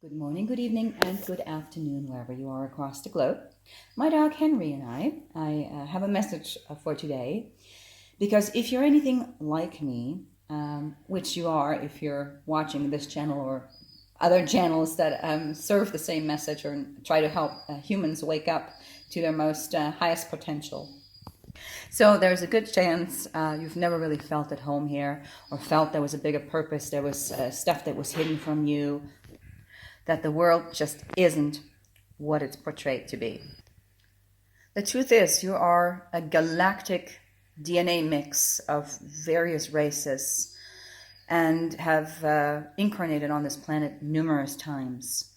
Good morning, good evening, and good afternoon, wherever you are across the globe. My dog Henry and I have a message for today. Because if you're anything like me, which you are if you're watching this channel or other channels that serve the same message or try to help humans wake up to their most highest potential. So there's a good chance you've never really felt at home here or felt there was a bigger purpose, there was stuff that was hidden from you, that the world just isn't what it's portrayed to be. The truth is, you are a galactic DNA mix of various races and have incarnated on this planet numerous times.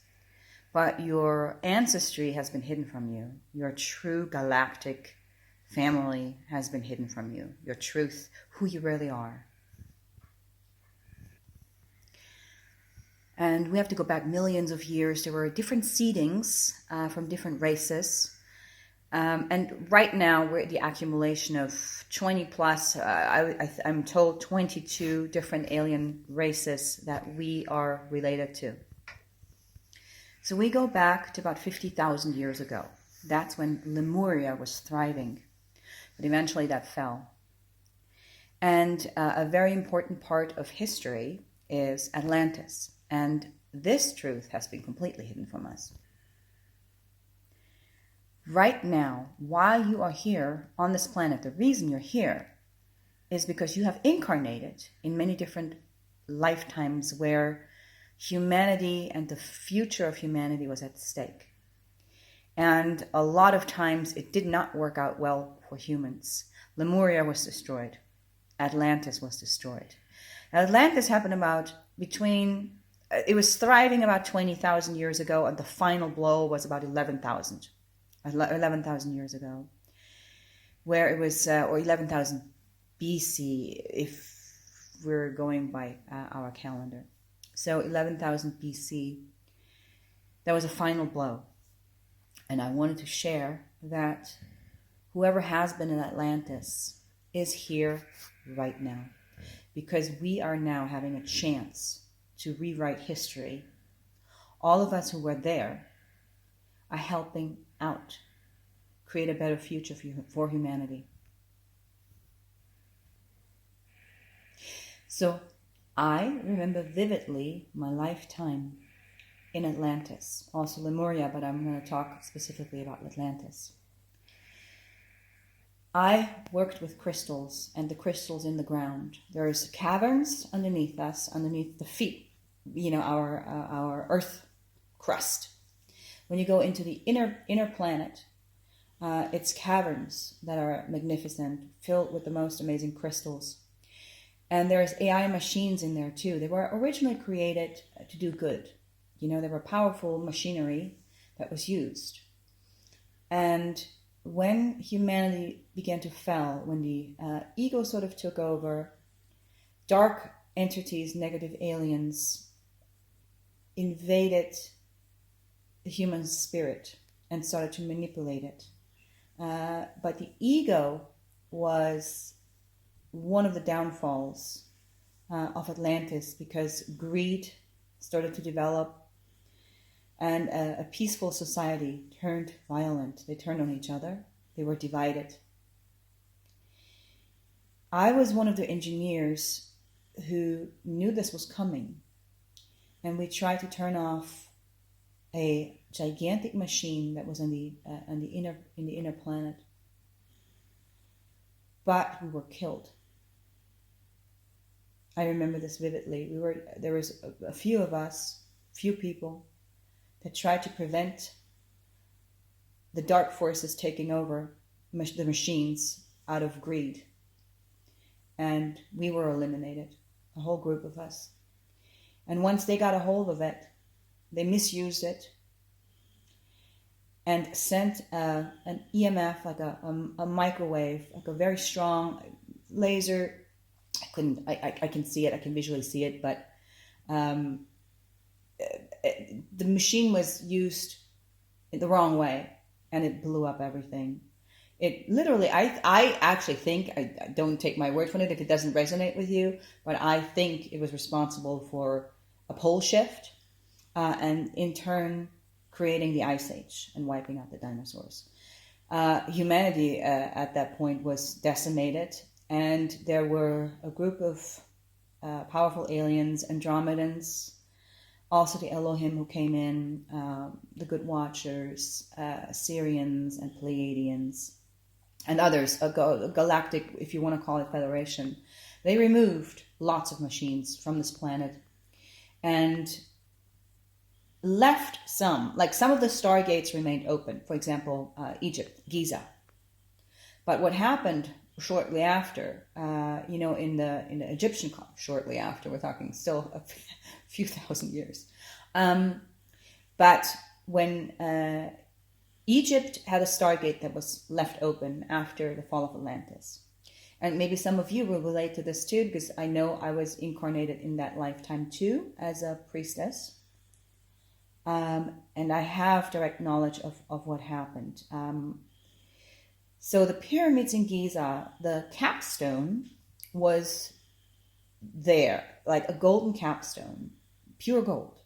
But your ancestry has been hidden from you. Your true galactic family has been hidden from you. Your truth, who you really are. And we have to go back millions of years. There were different seedings from different races. And right now we're at the accumulation of 20 plus, I'm told 22 different alien races that we are related to. So we go back to about 50,000 years ago. That's when Lemuria was thriving. But eventually that fell. And a very important part of history is Atlantis. And this truth has been completely hidden from us. Right now, while you are here on this planet, the reason you're here is because you have incarnated in many different lifetimes where humanity and the future of humanity was at stake. And a lot of times it did not work out well for humans. Lemuria was destroyed. Atlantis was destroyed. Atlantis happened it was thriving about 20,000 years ago, and the final blow was about 11,000 years ago, where it was, or 11,000 BC, if we're going by our calendar. So 11,000 BC, that was a final blow. And I wanted to share that whoever has been in Atlantis is here right now, because we are now having a chance to rewrite history. All of us who were there are helping out, create a better future for humanity. So I remember vividly my lifetime in Atlantis, also Lemuria, but I'm going to talk specifically about Atlantis. I worked with crystals and the crystals in the ground. There's caverns underneath us, underneath the feet, our earth crust. When you go into the inner planet, it's caverns that are magnificent, filled with the most amazing crystals. And there's AI machines in there too. They were originally created to do good. They were powerful machinery that was used. And when humanity began to fall, when the ego sort of took over, dark entities, negative aliens, invaded the human spirit and started to manipulate it. But the ego was one of the downfalls of Atlantis, because greed started to develop, and a peaceful society turned violent. They turned on each other. They were divided. I was one of the engineers who knew this was coming. And we tried to turn off a gigantic machine that was in the inner planet. But we were killed. I remember this vividly. There was a few people, that tried to prevent the dark forces taking over the machines out of greed. And we were eliminated, a whole group of us. And once they got a hold of it, they misused it and sent an EMF, like a microwave, like a very strong laser. I can see it, I can visually see it, but the machine was used the wrong way, and it blew up everything. It literally, I actually think, I don't take my word for it if it doesn't resonate with you, but I think it was responsible for a pole shift and in turn creating the Ice Age and wiping out the dinosaurs. Humanity at that point was decimated, and there were a group of powerful aliens, Andromedans, also the Elohim who came in, the Good Watchers, Syrians and Pleiadians, and others, a galactic, if you want to call it, federation. They removed lots of machines from this planet and left some, like some of the stargates remained open. For example, Egypt, Giza. But what happened shortly after, in the Egyptian, shortly after, we're talking still a few thousand years. But when Egypt had a stargate that was left open after the fall of Atlantis. And maybe some of you will relate to this too, because I know I was incarnated in that lifetime too as a priestess. And I have direct knowledge of what happened. So the pyramids in Giza, the capstone was there, like a golden capstone, pure gold.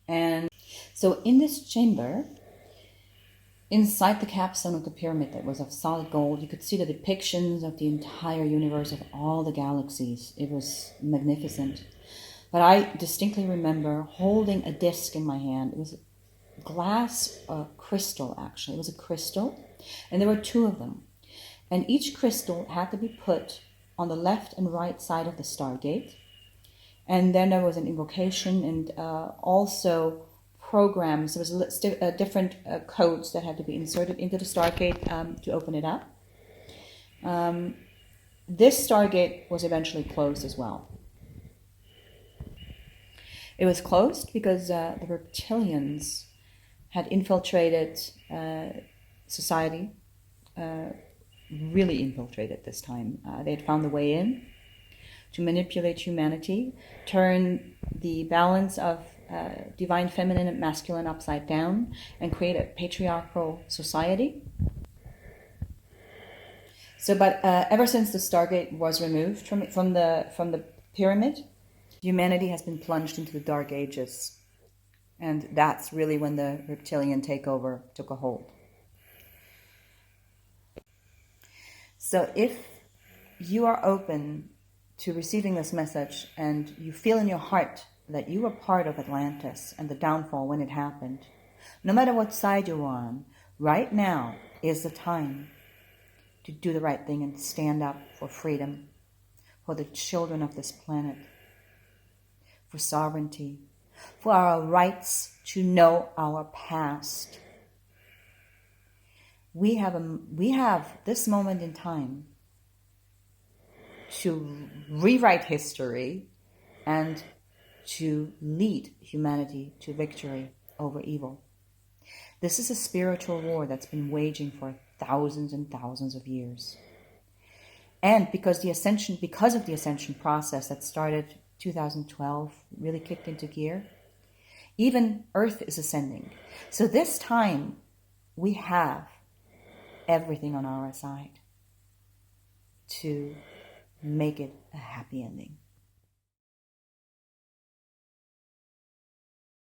And so in this chamber, inside the capstone of the pyramid that was of solid gold, you could see the depictions of the entire universe, of all the galaxies. It was magnificent. But I distinctly remember holding a disc in my hand. It was glass crystal, actually. It was a crystal, and there were two of them. And each crystal had to be put on the left and right side of the stargate. And then there was an invocation and also programs. There was different codes that had to be inserted into the stargate to open it up. This stargate was eventually closed as well. It was closed because the reptilians had infiltrated society, really infiltrated this time. They had found a way in to manipulate humanity, turn the balance of divine feminine and masculine upside down, and create a patriarchal society. So, but ever since the Stargate was removed from the pyramid, humanity has been plunged into the Dark Ages, and that's really when the reptilian takeover took a hold. So, if you are open to receiving this message, and you feel in your heart that you were part of Atlantis and the downfall when it happened, no matter what side you're on, right now is the time to do the right thing and stand up for freedom, for the children of this planet, for sovereignty, for our rights to know our past. We have this moment in time to rewrite history and to lead humanity to victory over evil. This is a spiritual war that's been waging for thousands and thousands of years. And because of the ascension process that started 2012, really kicked into gear, even Earth is ascending. So this time, we have everything on our side to make it a happy ending.